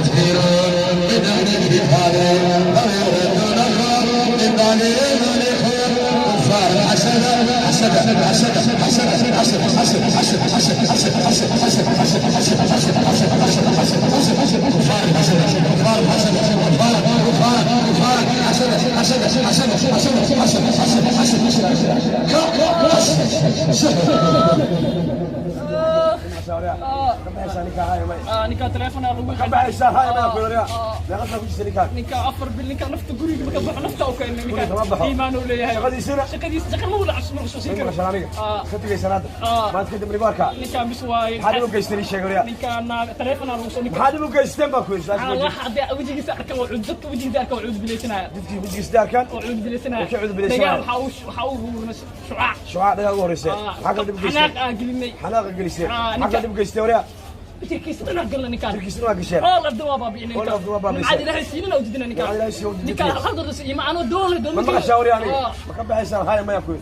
كثير من أهل الجهاد ninka telefoon lagu kabaxaysa hay ma ku yara laqad ku jirta ninka afar bil ninka nafta guriga ma ka baxo nafta oo keenay ninka iimaan uu leeyahay shaqadiisa shaqo ma wada cusub soo karo ka tagay sanada ma ka dib ribaarka ninka bis waay hadi u geystay sheegaya ninka telefoon lagu soo ninka hadi u geystay ba ku yiri Allah hadi wajigiisa arka oo cudud wajigiisa arka oo cudud bilaysanaya dadkii wajigiisa arkan oo cudud bilaysanaya ka cudud bilaysanaya waxa uu shucaa dhaga ugu horeysay xaqa dib geystay xanaaq gelisay xaqa dib geystay wariya تركيسنا قلنا نكان تركيسنا قشير والله الدواب بينا نكان عاد له سنين وجدنا نكان نكان خلط الرسي ما انا دول ما شاوري يعني ما كان بحسن هاي ما يكون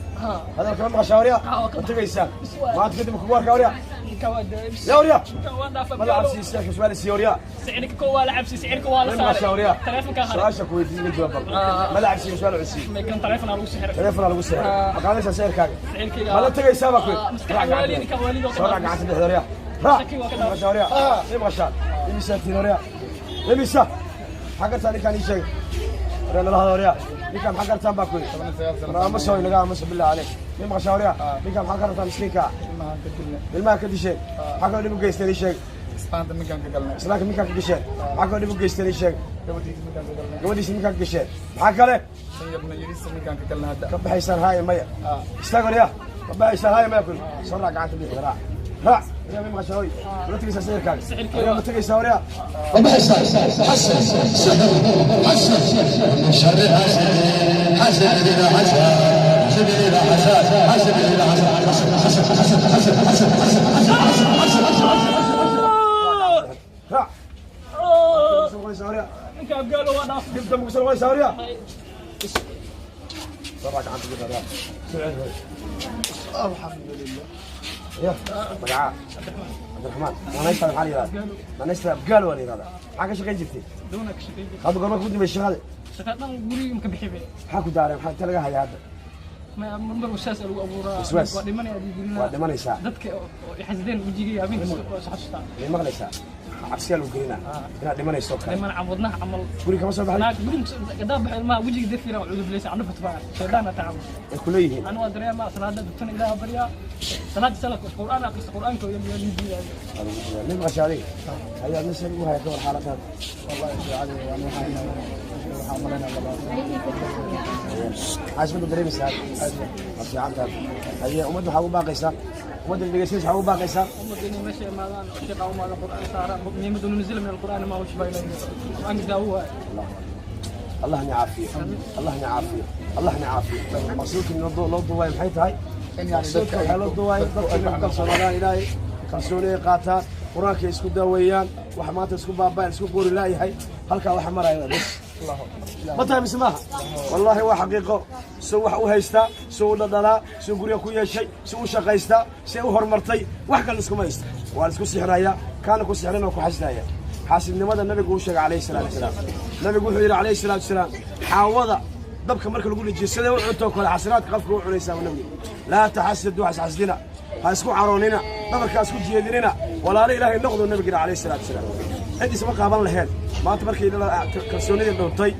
هذا الكلام ما شاوري انت جيسان ما تقدم كبار كوريا يا وريا ما لعب سيسك سؤال سيوريا سعرك كوا لعب سعرك ولا ما شاوريا تليفونك هذا راشك ويدي الجواب ما لعب سي سؤال عسي ما كان تليفون على وسحر تليفون على وسحر ما قالش سعرك ما انت جيسان ما كنت مسكح والدي كواليد صار قاعد تحضر ما شاوريا ما شاء الله يمسك تيوريا يمسك حاجه ثانيه كان يشيء رنا الله وريا نكام حاجه ثانيه باكو ما سوي لقى ما بالله عليك ما شاوريا نكام حاجه ثانيه مسكيكا الماء كدي شيء حاجه اللي بقى يستري شيء اسبانت مكان كقلنا سلاك مكان كدي حاجه اللي بقى يستري شيء قودي مكان كدي حاجه له سيبنا يريس مكان كقلنا هذا كبحيسان هاي ميه استغفر يا كبحيسان هاي ما يكون صرا قاعد تبي ها يا مين مشاوي ولا تجي سعر كان يا تجي سوريا وما حسن حسن من شر حسن حسن بلا حسن حسن بلا حسن حسن بلا حسن ها سوي سوريا انك قالوا انا جبت مقصر سوريا صراحه عم تجي هذا الحمد لله يا مقعد عبد الرحمن ما نشتغل حالي هذا ما نشتغل قالوا لي هذا حاجه شقي جبتي دونك شقي هذا قربك بدي بالشغل شقتنا غوري يمكن بحبي حاكو داري حاجه تلقى هذا ما منبر وساس ابو وسواس ودمني ادي ودمني ساعه dadka يحسدين وجهي يابين صحصتا ليه ما غليسا عبسيال وقرينا انا دمني سوق دمن عبدنا عمل قولي كما سبح انا قولي قدام ما وجهي دير فينا وعود بليس عنده فتبع شيطان تعب كليه انا ادري ما صلاه دكتور الى بريا صلاه سلك القران اقرا القران كو يلي ليه ما شاري هيا نسال وهي كور حالتها والله يا علي يعني حاملنا عايز منه دريم ساعه في عندها هي امد حاول باقيسا امد اللي جالسين حاول باقيسا امدني ماشي ما شيخ او ما القران صار يمد نزل من القران ما هو شبه القران ده هو الله يعافيه الله يعافيه الله يعافيه مقصودك من لو ضواي بحيث هاي يعني لو ضواي ضد صلاه الهي kalsoonay qaataan quraanka isku daawayaan wax maanta isku baabaan isku qoori laayahay halka wax maraya متى مسماها والله هو حقيقة سو wax u haysta soo dhadala soo guriga ku yeeshay soo shaqaysta soo hormartay wax kale isku maysta waa isku sixraya kaana ku sixrana ku xasnaya xaasidnimada nabigu uu sheegay calayhi salaatu wasalaam nabigu wuxuu yiri calayhi salaatu wasalaam xaawada dabka marka lagu dhijiisada uu cunto kala xasraadka qofka uu cunaysaa nabigu la taxasadu xasdina ha isku caroonina dabarka isku jeedinina walaalo ilaahay noqdo nabiga calayhi salaatu wasalaam intii sama qaaban lahayn maanta markii kalsoonida dhuntay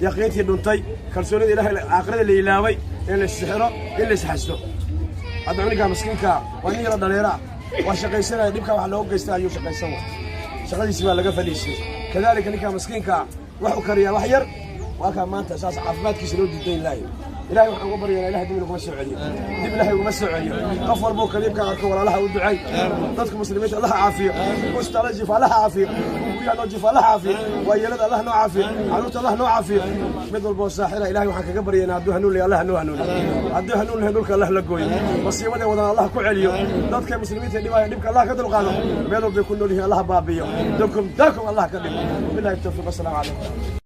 yaqiintii dhuntay kalsoonida ilaahay aakhirada la ilaaway in la sixiro in la saxasto hadda aniga miskiinka waa nin yar dhalinyaro waa shaqaysanaya dhibka wax loo geystaa ayuu shaqaysan shaqadiisa waa laga fadhiisay kadalika ninka miskiinka wax u kariya wax yar waa ka maanta asaas caafimaadkiisa loo diiday ilaahay ilaahay waxaan ugu baryaynaa ilaahay dib inuu kuma soo celiyo dib ilaahay uguma soo celiyo qof walba oo kaliibka arko walaalaha u ducay dadka muslimiinta Allah caafiyo ustaala jifa Allah caafiyo wiil loo jifa Allah caafiyo waayelada Allah noo caafiyo caruurta Allah noo caafiyo mid walba saaxira ilaahay waxaan kaga baryaynaa hadduu hanuun leeyahay Allah noo hanuuniyo hadduu hanuun leeyahay dhulka Allah la gooyo masiibada wadana Allah ku celiyo dadka muslimiinta dhibaya dhibka Allah ka dulqaado meel walba ku nool yihiin Allah baabiyo dakum Allah ka dhigo billahi tawfiiq assalamu alaykum